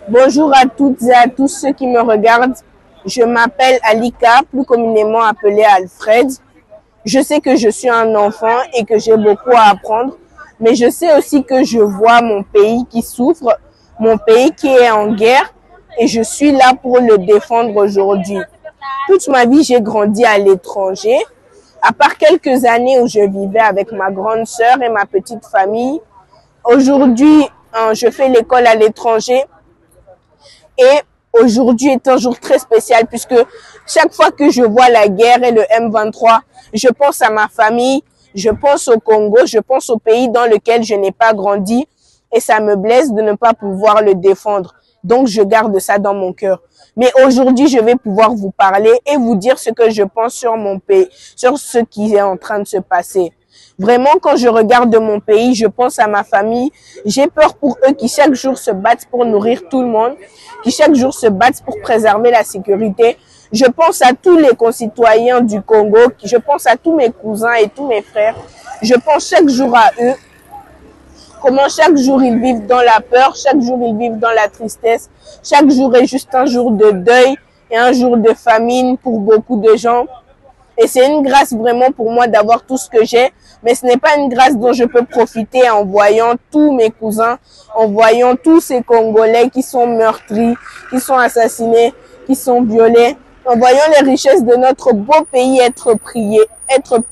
Bonjour à toutes et à tous ceux qui me regardent. Je m'appelle Alika, plus communément appelée Alfred. Je sais que je suis un enfant et que j'ai beaucoup à apprendre, mais je sais aussi que je vois mon pays qui souffre, mon pays qui est en guerre, et je suis là pour le défendre aujourd'hui. Toute ma vie, j'ai grandi à l'étranger. À part quelques années où je vivais avec ma grande sœur et ma petite famille, aujourd'hui, je fais l'école à l'étranger. Et aujourd'hui est un jour très spécial puisque chaque fois que je vois la guerre et le M23, je pense à ma famille, je pense au Congo, je pense au pays dans lequel je n'ai pas grandi et ça me blesse de ne pas pouvoir le défendre. Donc, je garde ça dans mon cœur. Mais aujourd'hui, je vais pouvoir vous parler et vous dire ce que je pense sur mon pays, sur ce qui est en train de se passer. Vraiment, quand je regarde mon pays, je pense à ma famille. J'ai peur pour eux qui chaque jour se battent pour nourrir tout le monde, qui chaque jour se battent pour préserver la sécurité. Je pense à tous les concitoyens du Congo, je pense à tous mes cousins et tous mes frères. Je pense chaque jour à eux, comment chaque jour ils vivent dans la peur, chaque jour ils vivent dans la tristesse. Chaque jour est juste un jour de deuil et un jour de famine pour beaucoup de gens. Et c'est une grâce vraiment pour moi d'avoir tout ce que j'ai, mais ce n'est pas une grâce dont je peux profiter en voyant tous mes cousins, en voyant tous ces Congolais qui sont meurtris, qui sont assassinés, qui sont violés, en voyant les richesses de notre beau pays être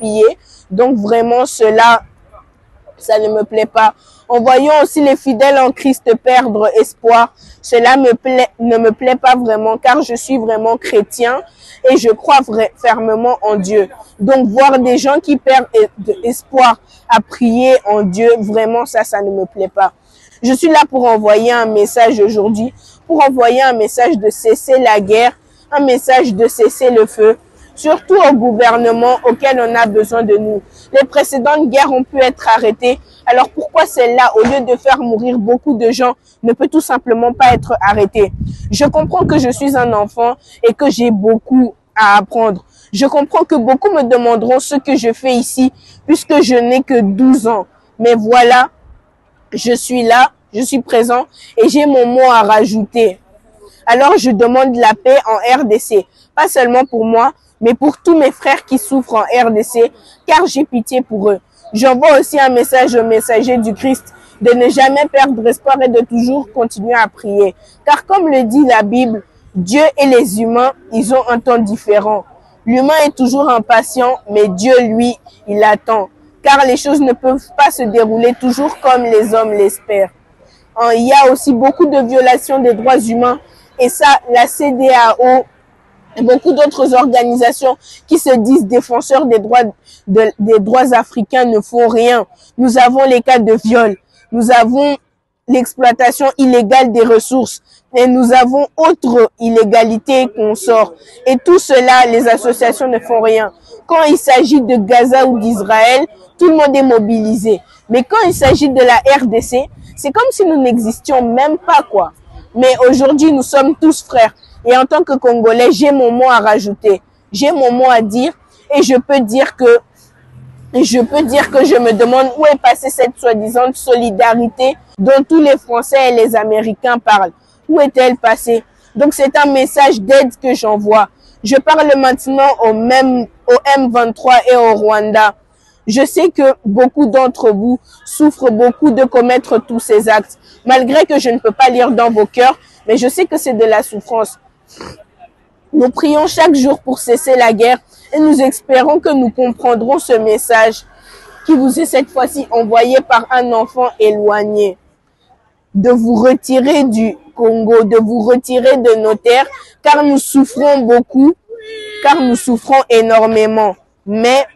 pillées. Donc vraiment cela, ça ne me plaît pas. En voyant aussi les fidèles en Christ perdre espoir, cela ne me plaît pas vraiment car je suis vraiment chrétien et je crois fermement en Dieu. Donc voir des gens qui perdent espoir à prier en Dieu, vraiment ça ne me plaît pas. Je suis là pour envoyer un message aujourd'hui, pour envoyer un message de cesser la guerre, un message de cesser le feu, surtout au gouvernement auquel on a besoin de nous. Les précédentes guerres ont pu être arrêtées. Alors pourquoi celle-là, au lieu de faire mourir beaucoup de gens, ne peut tout simplement pas être arrêtée? Je comprends que je suis un enfant et que j'ai beaucoup à apprendre. Je comprends que beaucoup me demanderont ce que je fais ici puisque je n'ai que 12 ans. Mais voilà, je suis là, je suis présent et j'ai mon mot à rajouter. Alors je demande la paix en RDC, pas seulement pour moi, mais pour tous mes frères qui souffrent en RDC, car j'ai pitié pour eux. J'envoie aussi un message au messager du Christ de ne jamais perdre espoir et de toujours continuer à prier. Car comme le dit la Bible, Dieu et les humains, ils ont un temps différent. L'humain est toujours impatient, mais Dieu, lui, il attend. Car les choses ne peuvent pas se dérouler toujours comme les hommes l'espèrent. Il y a aussi beaucoup de violations des droits humains. Et ça, la CEDEAO et beaucoup d'autres organisations qui se disent défenseurs des droits africains ne font rien. Nous avons les cas de viol, nous avons l'exploitation illégale des ressources et nous avons autres illégalités qu'on sort. Et tout cela, les associations ne font rien. Quand il s'agit de Gaza ou d'Israël, tout le monde est mobilisé. Mais quand il s'agit de la RDC, c'est comme si nous n'existions même pas, quoi. Mais aujourd'hui, nous sommes tous frères. Et en tant que Congolais, j'ai mon mot à rajouter. J'ai mon mot à dire. Et je peux dire que je me demande où est passée cette soi-disant solidarité dont tous les Français et les Américains parlent. Où est-elle passée? Donc c'est un message d'aide que j'envoie. Je parle maintenant au M23 et au Rwanda. Je sais que beaucoup d'entre vous souffrent beaucoup de commettre tous ces actes, malgré que je ne peux pas lire dans vos cœurs, mais je sais que c'est de la souffrance. Nous prions chaque jour pour cesser la guerre et nous espérons que nous comprendrons ce message qui vous est cette fois-ci envoyé par un enfant éloigné. De vous retirer du Congo, de vous retirer de nos terres, car nous souffrons beaucoup, car nous souffrons énormément. Mais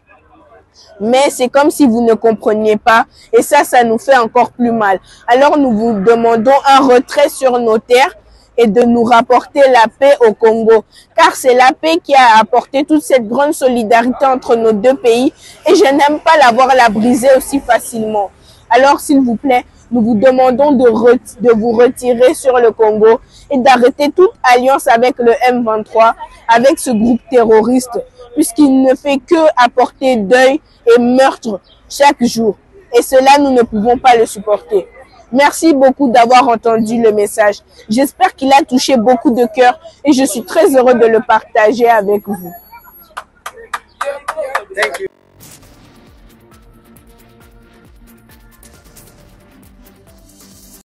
c'est comme si vous ne compreniez pas et ça nous fait encore plus mal. Alors nous vous demandons un retrait sur nos terres et de nous rapporter la paix au Congo. Car c'est la paix qui a apporté toute cette grande solidarité entre nos deux pays et je n'aime pas la briser aussi facilement. Alors s'il vous plaît, nous vous demandons de vous retirer sur le Congo et d'arrêter toute alliance avec le M23, avec ce groupe terroriste, puisqu'il ne fait que apporter deuil et meurtre chaque jour. Et cela, nous ne pouvons pas le supporter. Merci beaucoup d'avoir entendu le message. J'espère qu'il a touché beaucoup de cœurs et je suis très heureux de le partager avec vous. Thank you.